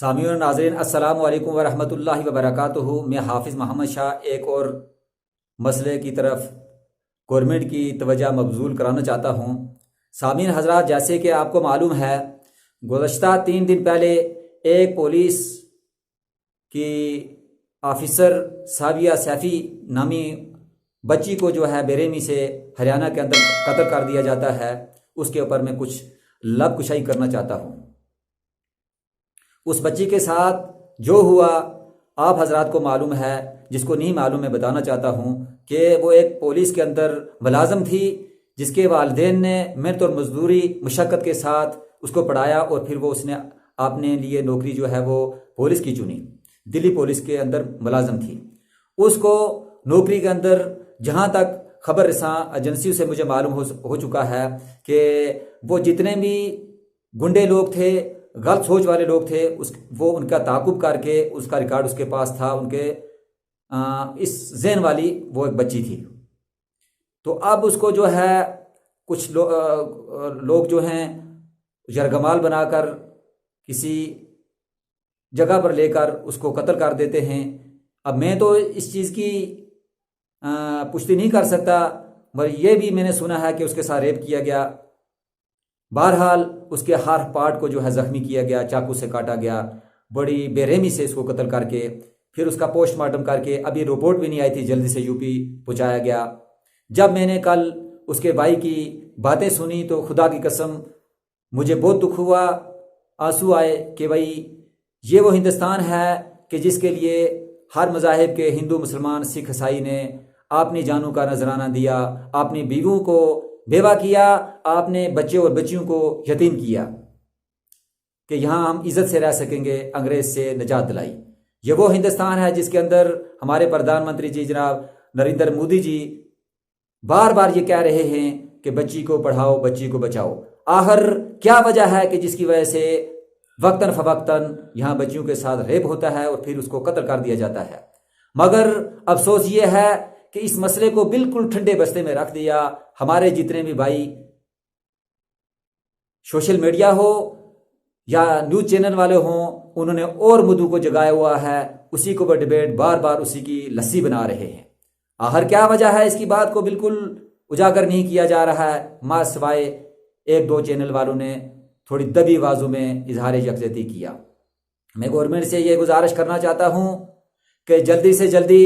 سامعین ناظرین السلام علیکم ورحمۃ اللہ وبرکاتہ۔ میں حافظ محمد شاہ ایک اور مسئلے کی طرف گورنمنٹ کی توجہ مبذول کرانا چاہتا ہوں۔ سامعین حضرات، جیسے کہ آپ کو معلوم ہے، گزشتہ 3 دن پہلے ایک پولیس کی آفیسر ساویہ سیفی نامی بچی کو جو ہے بے رحمی سے ہریانہ کے اندر قتل کر دیا جاتا ہے۔ اس کے اوپر میں کچھ لب کشائی کرنا چاہتا ہوں۔ اس بچی کے ساتھ جو ہوا آپ حضرات کو معلوم ہے، جس کو نہیں معلوم میں بتانا چاہتا ہوں کہ وہ ایک پولیس کے اندر ملازم تھی، جس کے والدین نے محنت اور مزدوری مشقت کے ساتھ اس کو پڑھایا، اور پھر وہ اس نے اپنے لیے نوکری جو ہے وہ پولیس کی چنی۔ دلی پولیس کے اندر ملازم تھی۔ اس کو نوکری کے اندر جہاں تک خبر رساں ایجنسیوں سے مجھے معلوم ہو چکا ہے کہ وہ جتنے بھی گنڈے لوگ تھے، غلط سوچ والے لوگ تھے، وہ ان کا تعاقب کر کے اس کا ریکارڈ اس کے پاس تھا۔ ان کے اس ذہن والی وہ ایک بچی تھی۔ تو اب اس کو جو ہے کچھ لوگ جو ہیں یرغمال بنا کر کسی جگہ پر لے کر اس کو قتل کر دیتے ہیں۔ اب میں تو اس چیز کی پشتی نہیں کر سکتا، مگر یہ بھی میں نے سنا ہے کہ اس کے ساتھ ریپ کیا گیا۔ بہرحال اس کے ہر پارٹ کو جو ہے زخمی کیا گیا، چاقو سے کاٹا گیا، بڑی بے رحمی سے اس کو قتل کر کے پھر اس کا پوسٹ مارٹم کر کے ابھی رپورٹ بھی نہیں آئی تھی، جلدی سے یوپی پہنچایا گیا۔ جب میں نے کل اس کے بھائی کی باتیں سنی تو خدا کی قسم مجھے بہت دکھ ہوا، آنسو آئے کہ بھائی یہ وہ ہندوستان ہے کہ جس کے لیے ہر مذاہب کے ہندو، مسلمان، سکھ، عیسائی نے اپنی جانوں کا نذرانہ دیا، اپنی بیویوں کو بیوہ کیا، آپ نے بچے اور بچیوں کو یتیم کیا کہ یہاں ہم عزت سے رہ سکیں گے، انگریز سے نجات دلائی۔ یہ وہ ہندوستان ہے جس کے اندر ہمارے پردھان منتری جی جناب نریندر مودی جی بار بار یہ کہہ رہے ہیں کہ بچی کو پڑھاؤ، بچی کو بچاؤ۔ آخر کیا وجہ ہے کہ جس کی وجہ سے وقتاً فوقتاً یہاں بچیوں کے ساتھ ریپ ہوتا ہے اور پھر اس کو قتل کر دیا جاتا ہے؟ مگر افسوس یہ ہے کہ اس مسئلے کو بالکل ٹھنڈے بستے میں رکھ دیا۔ ہمارے جتنے بھی بھائی سوشل میڈیا ہو یا نیوز چینل والے ہوں، انہوں نے اور مدعو کو جگایا ہوا ہے، اسی کو وہ ڈیبیٹ بار بار اسی کی لسی بنا رہے ہیں۔ آخر کیا وجہ ہے؟ اس کی بات کو بالکل اجاگر نہیں کیا جا رہا ہے، ماں سوائے 1-2 چینل والوں نے تھوڑی دبی آوازوں میں اظہار یکجہتی کیا۔ میں گورنمنٹ سے یہ گزارش کرنا چاہتا ہوں کہ جلدی سے جلدی